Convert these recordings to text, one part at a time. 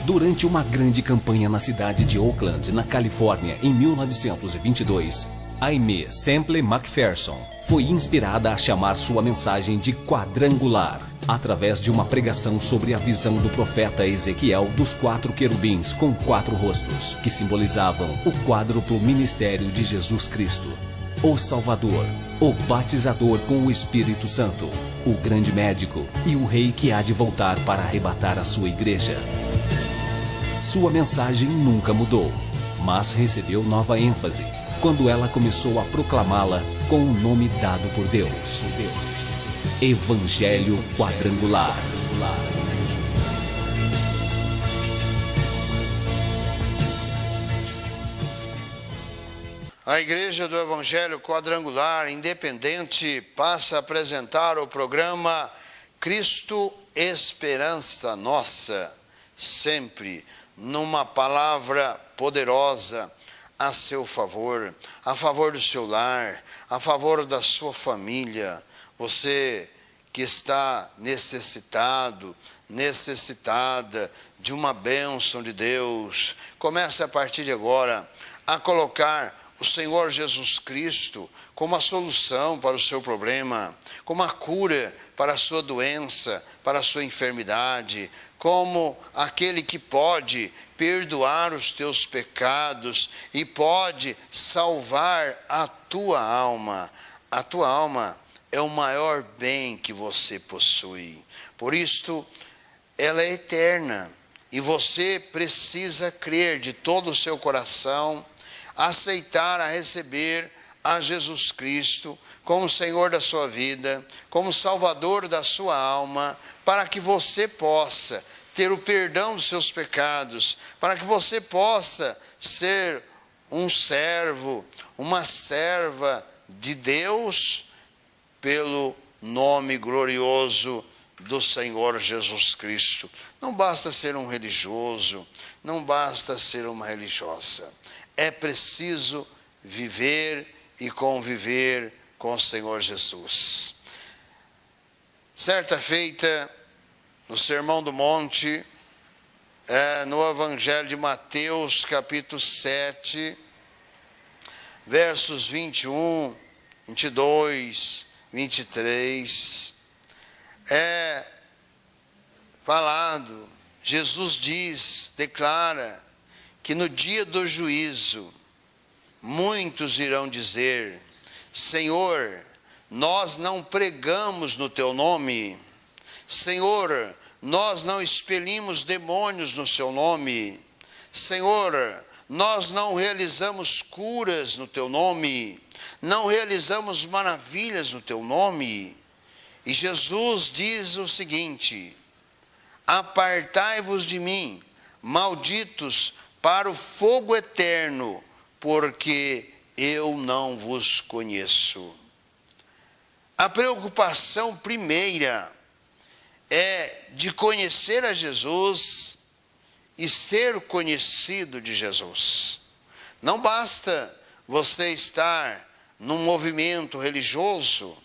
Durante uma grande campanha na cidade de Oakland, na Califórnia, em 1922, Aimee Semple McPherson foi inspirada a chamar sua mensagem de quadrangular, através de uma pregação sobre a visão do profeta Ezequiel dos 4 querubins com 4 rostos, que simbolizavam o quádruplo ministério de Jesus Cristo, o Salvador, o batizador com o Espírito Santo, o grande médico e o rei que há de voltar para arrebatar a sua igreja. Sua mensagem nunca mudou, mas recebeu nova ênfase quando ela começou a proclamá-la com o nome dado por Deus: Evangelho Quadrangular. A Igreja do Evangelho Quadrangular Independente passa a apresentar o programa Cristo Esperança Nossa, sempre numa palavra poderosa a seu favor, a favor do seu lar, a favor da sua família. Você que está necessitado, necessitada de uma bênção de Deus, comece a partir de agora a colocar o Senhor Jesus Cristo como a solução para o seu problema, como a cura para a sua doença, para a sua enfermidade, como aquele que pode perdoar os teus pecados e pode salvar a tua alma. A tua alma é o maior bem que você possui. Por isto, ela é eterna e você precisa crer de todo o seu coração, aceitar a receber a Jesus Cristo como Senhor da sua vida, como Salvador da sua alma, para que você possa ter o perdão dos seus pecados, para que você possa ser um servo, uma serva de Deus, pelo nome glorioso do Senhor Jesus Cristo. Não basta ser um religioso, não basta ser uma religiosa. É preciso viver e conviver com o Senhor Jesus. Certa feita, no Sermão do Monte, no Evangelho de Mateus, capítulo 7, versos 21, 22, 23, é falado, Jesus diz, declara, que no dia do juízo, muitos irão dizer: Senhor, nós não pregamos no teu nome. Senhor, nós não expelimos demônios no seu nome. Senhor, nós não realizamos curas no teu nome. Não realizamos maravilhas no teu nome. E Jesus diz o seguinte: apartai-vos de mim, malditos, para o fogo eterno, porque eu não vos conheço. A preocupação primeira é de conhecer a Jesus e ser conhecido de Jesus. Não basta você estar num movimento religioso,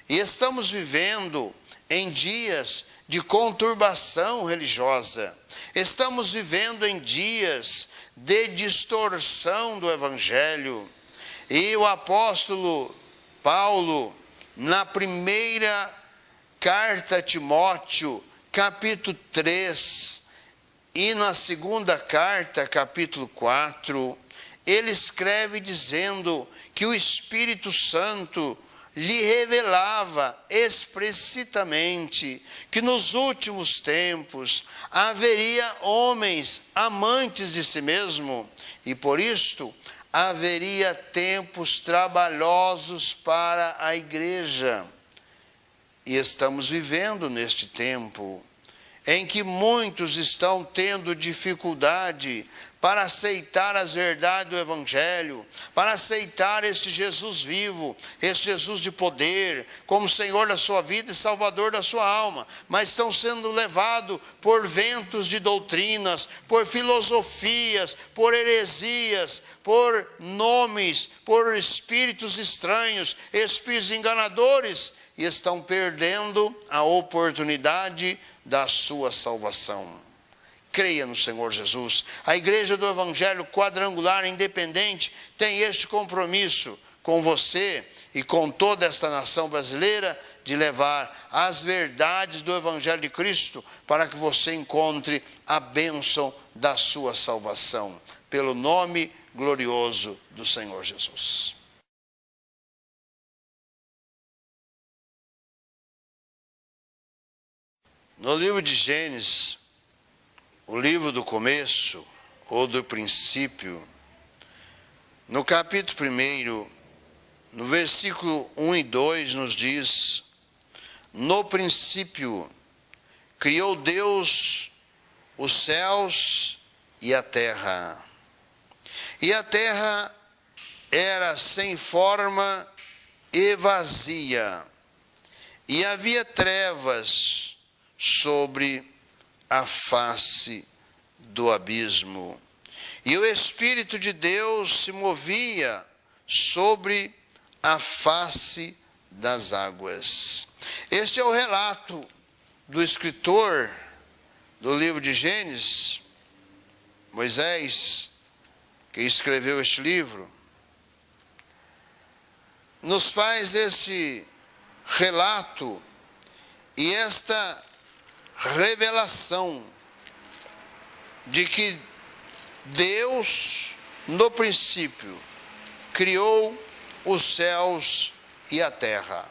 e estamos vivendo em dias de conturbação religiosa. Estamos vivendo em dias de distorção do Evangelho. E o apóstolo Paulo, na primeira carta a Timóteo, capítulo 3, e na segunda carta, capítulo 4, ele escreve dizendo que o Espírito Santo lhe revelava explicitamente que nos últimos tempos haveria homens amantes de si mesmo, e por isto haveria tempos trabalhosos para a igreja. E estamos vivendo neste tempo em que muitos estão tendo dificuldade para aceitar as verdades do Evangelho, para aceitar este Jesus vivo, este Jesus de poder, como Senhor da sua vida e Salvador da sua alma, mas estão sendo levados por ventos de doutrinas, por filosofias, por heresias, por nomes, por espíritos estranhos, espíritos enganadores, e estão perdendo a oportunidade da sua salvação. creia no Senhor Jesus. A Igreja do Evangelho Quadrangular Independente tem este compromisso com você e com toda esta nação brasileira de levar as verdades do Evangelho de Cristo para que você encontre a bênção da sua salvação, pelo nome glorioso do Senhor Jesus. No livro de Gênesis, o livro do começo, ou do princípio, no capítulo 1, no versículo 1 e 2, nos diz: no princípio, criou Deus os céus e a terra. E a terra era sem forma e vazia, e havia trevas sobre a face do abismo. E o Espírito de Deus se movia sobre a face das águas. Este é o relato do escritor do livro de Gênesis, Moisés, que escreveu este livro, nos faz este relato e esta revelação de que Deus, no princípio, criou os céus e a terra.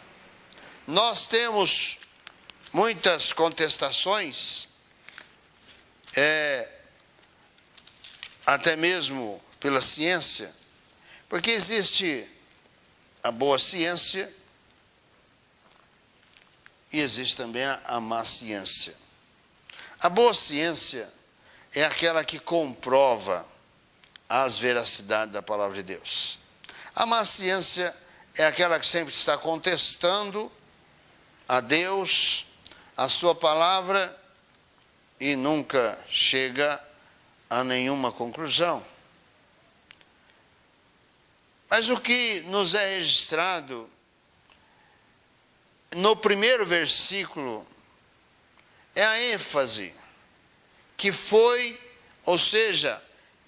Nós temos muitas contestações, até mesmo pela ciência, porque existe a boa ciência e existe também a má ciência. A boa ciência é aquela que comprova as veracidades da palavra de Deus. A má ciência é aquela que sempre está contestando a Deus, a sua palavra, e nunca chega a nenhuma conclusão. Mas o que nos é registrado no primeiro versículo é a ênfase que foi, ou seja,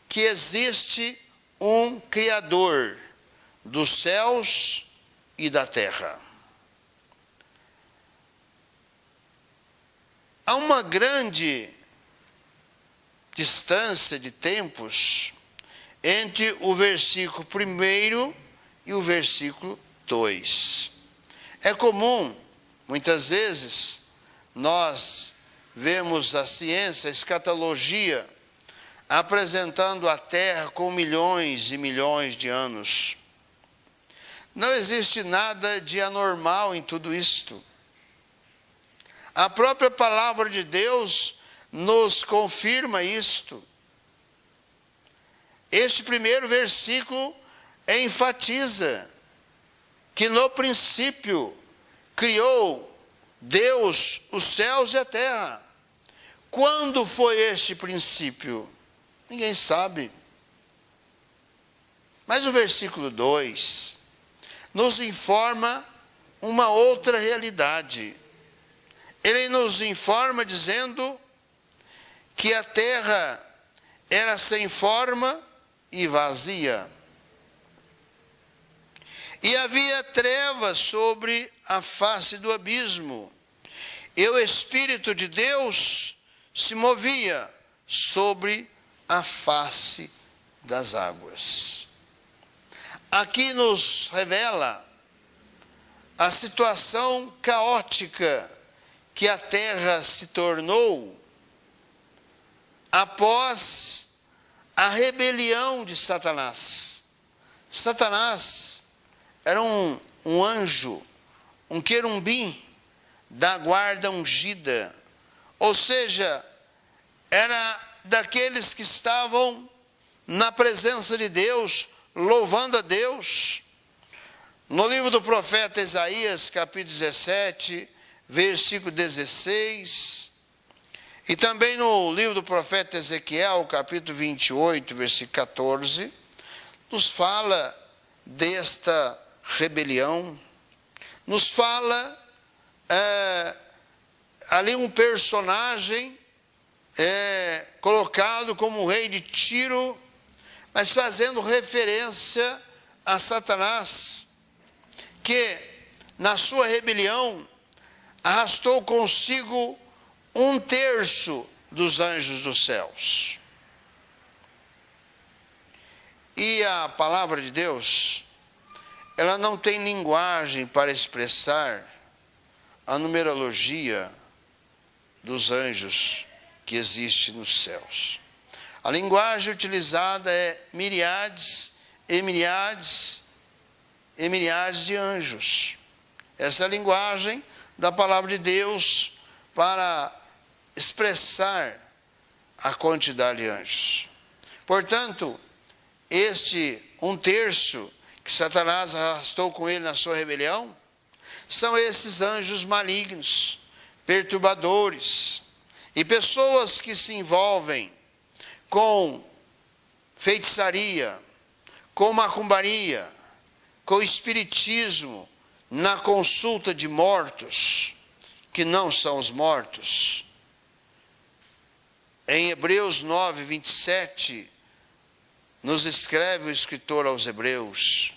que existe um Criador dos céus e da terra. Há uma grande distância de tempos entre o versículo 1 e o versículo 2. É comum, muitas vezes, nós vemos a ciência, a escatologia, apresentando a Terra com milhões e milhões de anos. Não existe nada de anormal em tudo isto. A própria palavra de Deus nos confirma isto. Este primeiro versículo enfatiza que no princípio criou Deus os céus e a terra. Quando foi este princípio? Ninguém sabe. Mas o versículo 2 nos informa uma outra realidade. Ele nos informa dizendo que a terra era sem forma e vazia. E havia trevas sobre a face do abismo. E o Espírito de Deus se movia sobre a face das águas. Aqui nos revela a situação caótica que a terra se tornou após a rebelião de Satanás. Satanás era um anjo, um querubim da guarda ungida, ou seja, era daqueles que estavam na presença de Deus, louvando a Deus. No livro do profeta Isaías, capítulo 17, versículo 16, e também no livro do profeta Ezequiel, capítulo 28, versículo 14, nos fala desta rebelião, nos fala ali um personagem colocado como rei de Tiro, mas fazendo referência a Satanás, que na sua rebelião arrastou consigo 1/3 dos anjos dos céus. E a palavra de Deus, ela não tem linguagem para expressar a numerologia dos anjos que existe nos céus. A linguagem utilizada é miríades e milhares e milhares de anjos. Essa é a linguagem da palavra de Deus para expressar a quantidade de anjos. Portanto, este 1/3 que Satanás arrastou com ele na sua rebelião, são esses anjos malignos, perturbadores, e pessoas que se envolvem com feitiçaria, com macumbaria, com espiritismo, na consulta de mortos, que não são os mortos. Em Hebreus 9, 27, nos escreve o escritor aos Hebreus,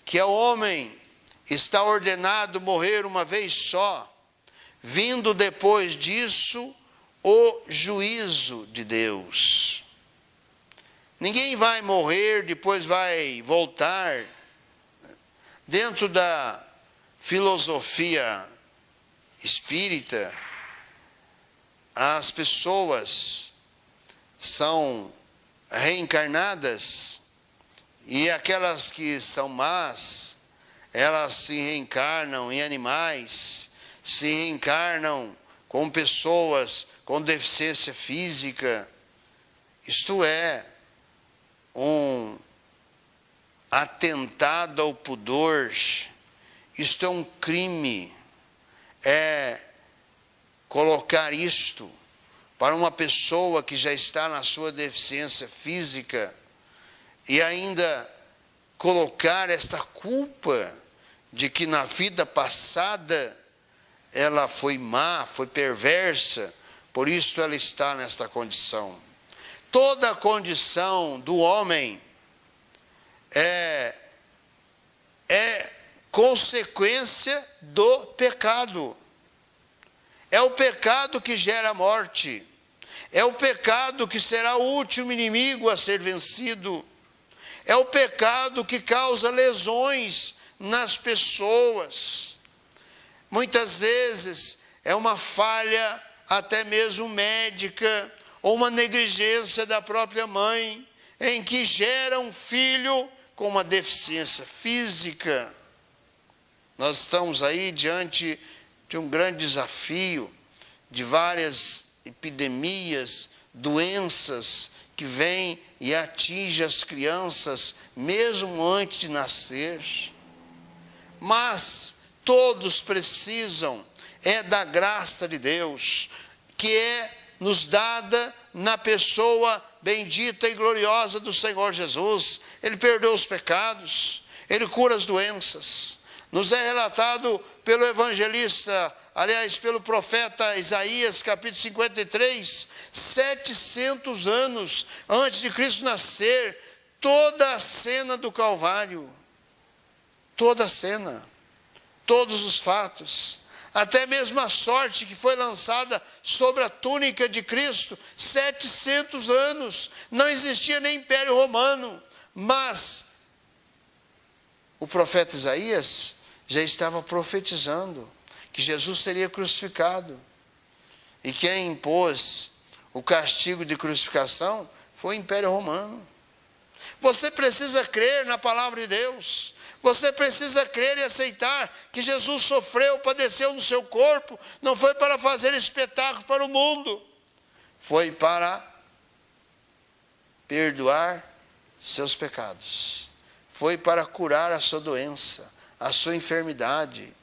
que ao homem está ordenado morrer uma vez só, vindo depois disso o juízo de Deus. Ninguém vai morrer, depois vai voltar. Dentro da filosofia espírita, as pessoas são reencarnadas, e aquelas que são más, elas se reencarnam em animais, se reencarnam com pessoas com deficiência física. Isto é um atentado ao pudor, isto é um crime, é colocar isto para uma pessoa que já está na sua deficiência física e ainda colocar esta culpa de que na vida passada ela foi má, foi perversa, por isso ela está nesta condição. Toda a condição do homem é consequência do pecado. É o pecado que gera a morte. É o pecado que será o último inimigo a ser vencido. É o pecado que causa lesões nas pessoas. Muitas vezes é uma falha até mesmo médica, ou uma negligência da própria mãe, em que gera um filho com uma deficiência física. Nós estamos aí diante de um grande desafio, de várias epidemias, doenças que vêm e atingem as crianças mesmo antes de nascer. Mas todos precisam da graça de Deus, que é nos dada na pessoa bendita e gloriosa do Senhor Jesus. Ele perdoa os pecados, Ele cura as doenças. Nos é relatado pelo evangelista, aliás, pelo profeta Isaías, capítulo 53, 700 anos antes de Cristo nascer, toda a cena do Calvário, toda a cena, todos os fatos, até mesmo a sorte que foi lançada sobre a túnica de Cristo, 700 anos, não existia nem Império Romano, mas o profeta Isaías já estava profetizando que Jesus seria crucificado, e quem impôs o castigo de crucificação foi o Império Romano. Você precisa crer na palavra de Deus. Você precisa crer e aceitar que Jesus sofreu, padeceu no seu corpo, não foi para fazer espetáculo para o mundo, foi para perdoar seus pecados, foi para curar a sua doença, a sua enfermidade,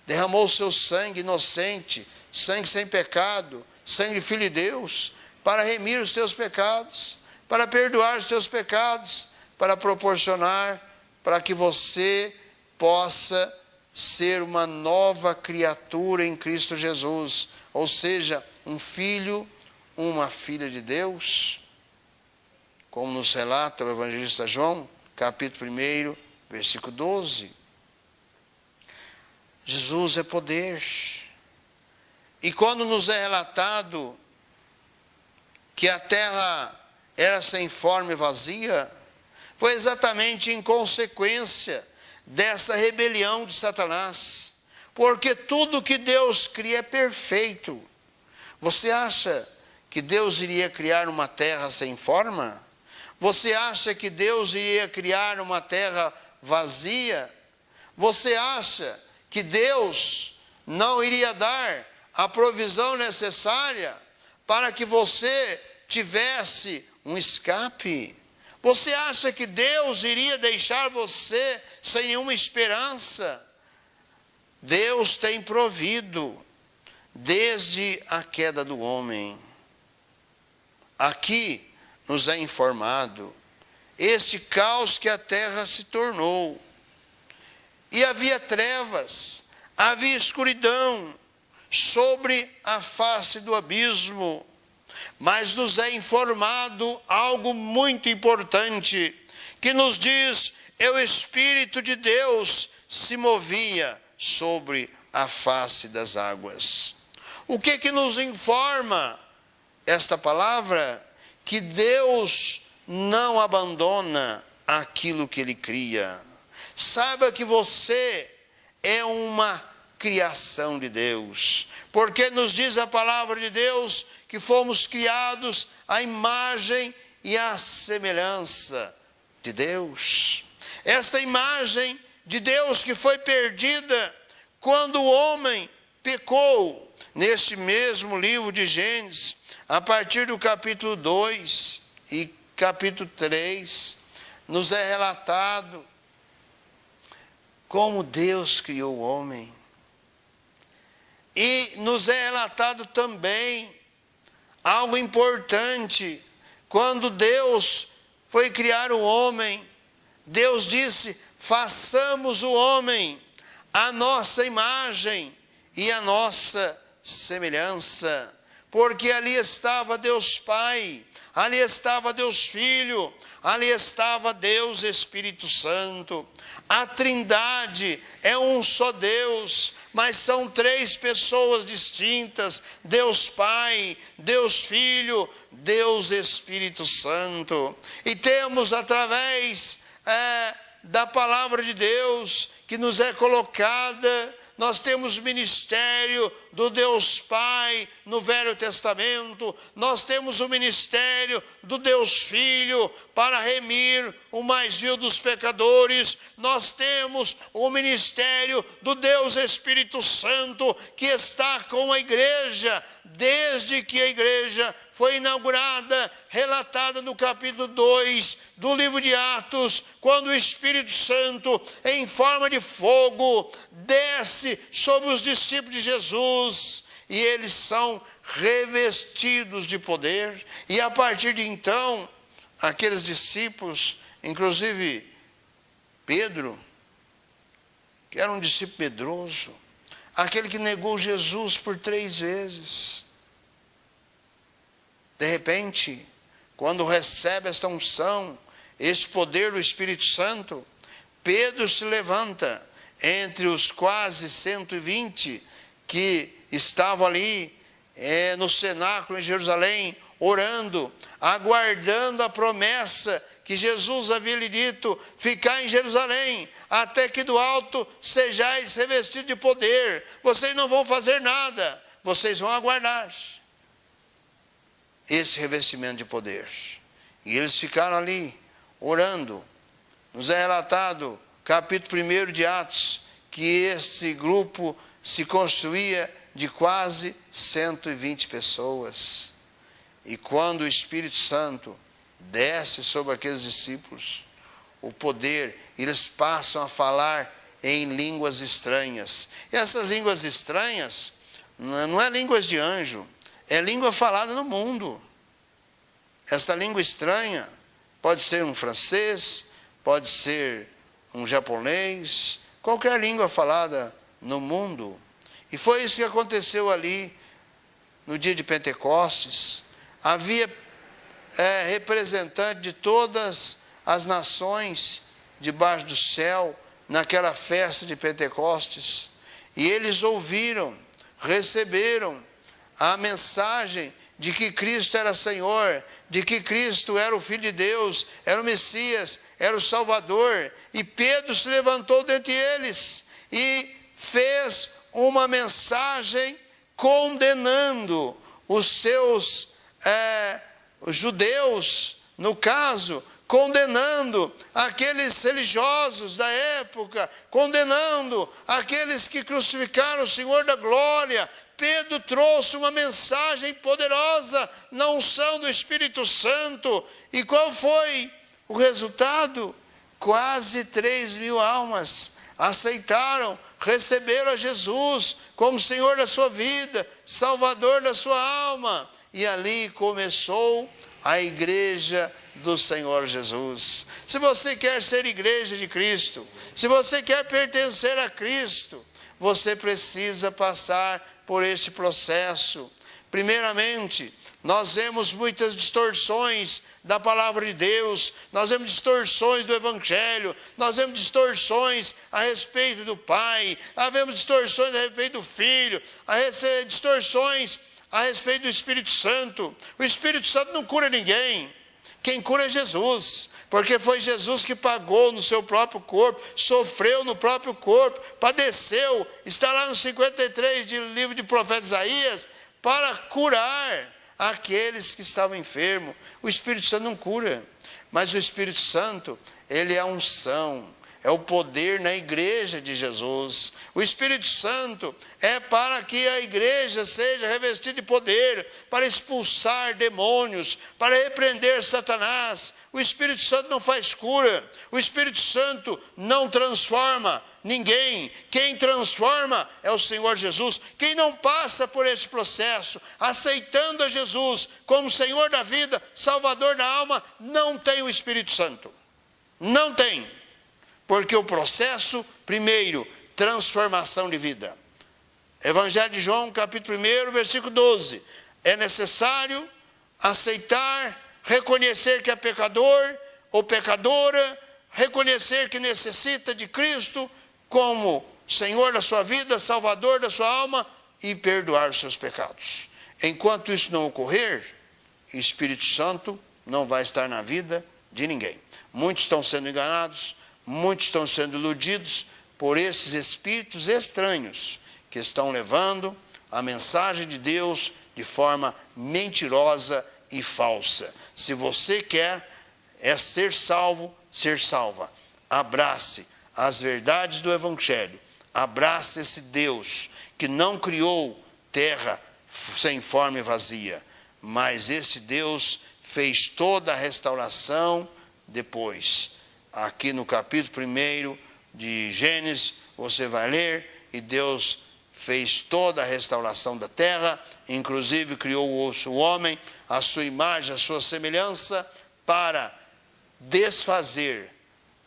derramou o seu sangue inocente, sangue sem pecado, sangue de Filho de Deus, para remir os teus pecados, para perdoar os teus pecados, para proporcionar para que você possa ser uma nova criatura em Cristo Jesus, ou seja, um filho uma filha de Deus, como nos relata o evangelista João, capítulo 1, versículo 12. Jesus é poder. E quando nos é relatado que a terra era sem forma e vazia, foi exatamente em consequência dessa rebelião de Satanás. Porque tudo que Deus cria é perfeito. Você acha que Deus iria criar uma terra sem forma? Você acha que Deus iria criar uma terra vazia? Você acha que Deus não iria dar a provisão necessária para que você tivesse um escape? Você acha que Deus iria deixar você sem nenhuma esperança? Deus tem provido desde a queda do homem. Aqui nos é informado este caos que a terra se tornou. E havia trevas, havia escuridão sobre a face do abismo. Mas nos é informado algo muito importante, que nos diz: e o Espírito de Deus se movia sobre a face das águas. O que nos informa esta palavra? Que Deus não abandona aquilo que Ele cria. Saiba que você é uma criação de Deus, porque nos diz a palavra de Deus que fomos criados à imagem e à semelhança de Deus. Esta imagem de Deus que foi perdida quando o homem pecou. Neste mesmo livro de Gênesis, a partir do capítulo 2 e capítulo 3, nos é relatado como Deus criou o homem. E nos é relatado também algo importante. Quando Deus foi criar o homem, Deus disse: façamos o homem à nossa imagem e à nossa semelhança. Porque ali estava Deus Pai, ali estava Deus Filho, ali estava Deus Espírito Santo. A Trindade é um só Deus, mas são três pessoas distintas: Deus Pai, Deus Filho, Deus Espírito Santo. E temos através da palavra de Deus que nos é colocada, nós temos ministério do Deus Pai no Velho Testamento, nós temos o ministério do Deus Filho para remir o mais vil dos pecadores, nós temos o ministério do Deus Espírito Santo que está com a igreja, desde que a igreja foi inaugurada, relatada no capítulo 2 do livro de Atos, quando o Espírito Santo, em forma de fogo, desce sobre os discípulos de Jesus, e eles são revestidos de poder. E a partir de então, aqueles discípulos, inclusive Pedro, que era um discípulo medroso, aquele que negou Jesus por 3 vezes, de repente, quando recebe esta unção, esse poder do Espírito Santo, Pedro se levanta entre os quase 120 que estavam ali no cenáculo em Jerusalém, orando, aguardando a promessa que Jesus havia lhe dito: ficar em Jerusalém, até que do alto sejais revestidos de poder. Vocês não vão fazer nada, vocês vão aguardar esse revestimento de poder. E eles ficaram ali, orando. Nos é relatado, capítulo 1 de Atos, que esse grupo se construía de quase 120 pessoas. E quando o Espírito Santo desce sobre aqueles discípulos, o poder, eles passam a falar em línguas estranhas. E essas línguas estranhas não é línguas de anjo, é língua falada no mundo. Esta língua estranha pode ser um francês, pode ser um japonês, qualquer língua falada no mundo. E foi isso que aconteceu ali no dia de Pentecostes. havia representante de todas as nações debaixo do céu, naquela festa de Pentecostes, e eles ouviram, receberam a mensagem de que Cristo era Senhor, de que Cristo era o Filho de Deus, era o Messias, era o Salvador, e Pedro se levantou dentre eles e fez uma mensagem condenando os seus os judeus, no caso, condenando aqueles religiosos da época, condenando aqueles que crucificaram o Senhor da glória. Pedro trouxe uma mensagem poderosa na unção do Espírito Santo. E qual foi o resultado? Quase 3.000 almas aceitaram, receberam a Jesus como Senhor da sua vida, Salvador da sua alma. E ali começou a igreja do Senhor Jesus. Se você quer ser igreja de Cristo, se você quer pertencer a Cristo, você precisa passar por este processo. Primeiramente, nós vemos muitas distorções da palavra de Deus, nós vemos distorções do Evangelho, nós vemos distorções a respeito do Pai, vemos distorções a respeito do Filho, distorções a respeito do Espírito Santo. O Espírito Santo não cura ninguém, quem cura é Jesus, porque foi Jesus que pagou no seu próprio corpo, sofreu no próprio corpo, padeceu, está lá no 53 do livro de profeta Isaías, para curar aqueles que estavam enfermos. O Espírito Santo não cura, mas o Espírito Santo, ele é a unção, é o poder na igreja de Jesus. O Espírito Santo é para que a igreja seja revestida de poder, para expulsar demônios, para repreender Satanás. O Espírito Santo não faz cura, o Espírito Santo não transforma ninguém. Quem transforma é o Senhor Jesus. Quem não passa por esse processo, aceitando a Jesus como Senhor da vida, Salvador da alma, não tem o Espírito Santo. Não tem. Porque o processo, primeiro, transformação de vida. Evangelho de João, capítulo 1, versículo 12. É necessário aceitar, reconhecer que é pecador ou pecadora, reconhecer que necessita de Cristo como Senhor da sua vida, Salvador da sua alma, e perdoar os seus pecados. Enquanto isso não ocorrer, o Espírito Santo não vai estar na vida de ninguém. Muitos estão sendo enganados, muitos estão sendo iludidos por esses espíritos estranhos que estão levando a mensagem de Deus de forma mentirosa e falsa. Se você quer ser salvo, ser salva, abrace as verdades do Evangelho, abrace esse Deus que não criou terra sem forma e vazia, mas este Deus fez toda a restauração depois. Aqui no capítulo 1 de Gênesis, você vai ler, e Deus fez toda a restauração da terra, inclusive criou o homem, a sua imagem, a sua semelhança, para desfazer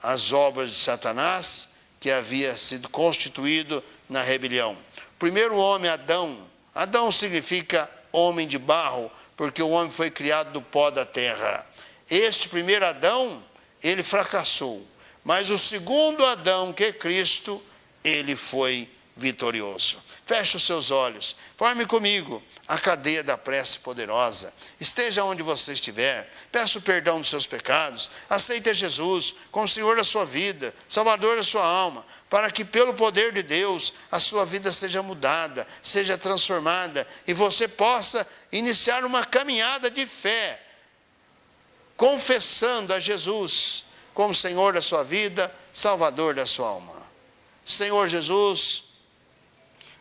as obras de Satanás, que havia sido constituído na rebelião. O primeiro homem, Adão. Adão significa homem de barro, porque o homem foi criado do pó da terra. Este primeiro Adão, ele fracassou, mas o segundo Adão, que é Cristo, ele foi vitorioso. Feche os seus olhos, forme comigo a cadeia da prece poderosa. Esteja onde você estiver, peça o perdão dos seus pecados, aceite Jesus como Senhor da sua vida, Salvador da sua alma, para que pelo poder de Deus a sua vida seja mudada, seja transformada, e você possa iniciar uma caminhada de fé, confessando a Jesus como Senhor da sua vida, Salvador da sua alma. Senhor Jesus,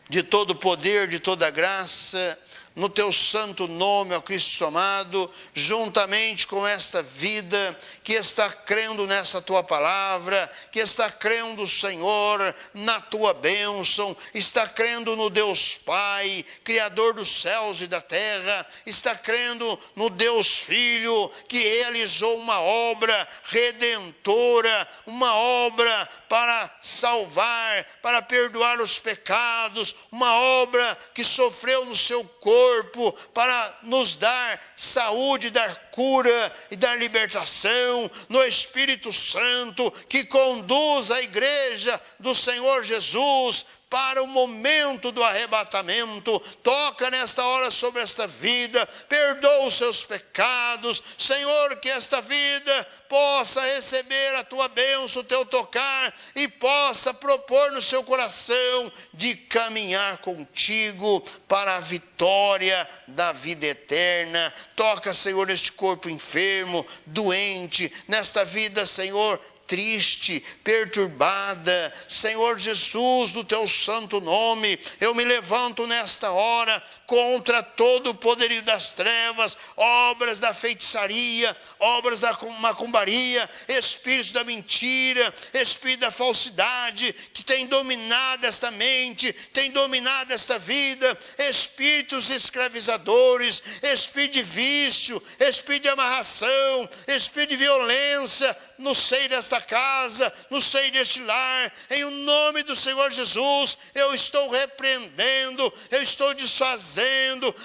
de todo poder, de toda graça, no teu santo nome, ó Cristo amado, juntamente com esta vida que está crendo nessa tua palavra, que está crendo, Senhor, na tua bênção, está crendo no Deus Pai, Criador dos céus e da terra, está crendo no Deus Filho, que realizou uma obra redentora, uma obra para salvar, para perdoar os pecados, uma obra que sofreu no seu corpo, corpo para nos dar saúde, dar cura e dar libertação, no Espírito Santo que conduz a igreja do Senhor Jesus para o momento do arrebatamento. Toca nesta hora sobre esta vida, perdoa os seus pecados, Senhor, que esta vida possa receber a tua bênção, o teu tocar, e possa propor no seu coração de caminhar contigo para a vitória da vida eterna. Toca, Senhor, neste corpo enfermo, doente, nesta vida, Senhor, triste, perturbada. Senhor Jesus, no teu santo nome, eu me levanto nesta hora contra todo o poderio das trevas, obras da feitiçaria, obras da macumbaria, espíritos da mentira, espírito da falsidade, que tem dominado esta mente, tem dominado esta vida, espíritos escravizadores, espírito de vício, espírito de amarração, espírito de violência, no seio desta casa, no seio deste lar, em o nome do Senhor Jesus, eu estou repreendendo, eu estou desfazendo,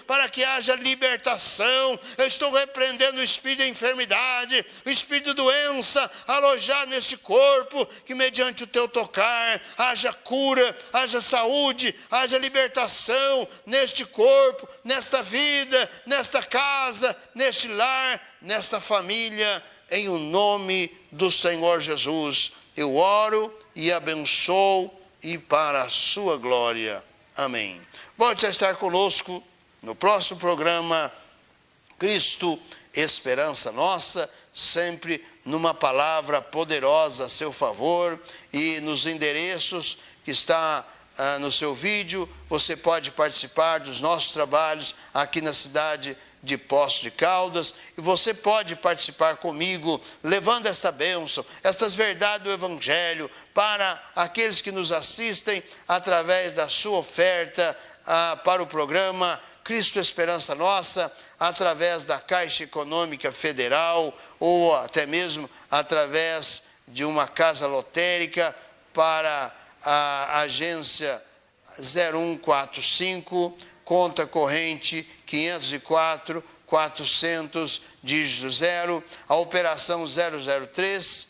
para que haja libertação. Eu estou repreendendo o espírito de enfermidade, o espírito de doença alojado neste corpo, que mediante o teu tocar, haja cura, haja saúde, haja libertação neste corpo, nesta vida, nesta casa, neste lar, nesta família. Em o nome do Senhor Jesus, eu oro e abençoo, e para a sua glória. Amém. Volte a estar conosco no próximo programa Cristo, Esperança Nossa, sempre numa palavra poderosa a seu favor, e nos endereços que está no seu vídeo, você pode participar dos nossos trabalhos aqui na cidade de Poços de Caldas, e você pode participar comigo, levando esta bênção, estas verdades do Evangelho, para aqueles que nos assistem, através da sua oferta para o programa Cristo Esperança Nossa, através da Caixa Econômica Federal, ou até mesmo através de uma casa lotérica, para a agência 0145, conta corrente 504 400, dígito 0, a operação 003,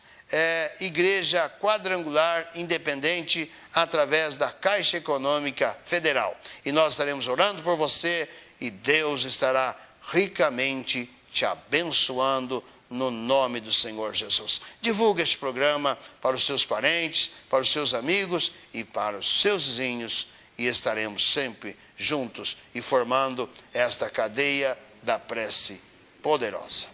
Igreja Quadrangular Independente, através da Caixa Econômica Federal. E nós estaremos orando por você, e Deus estará ricamente te abençoando, no nome do Senhor Jesus. Divulgue este programa para os seus parentes, para os seus amigos e para os seus vizinhos, e estaremos sempre juntos e formando esta cadeia da prece poderosa.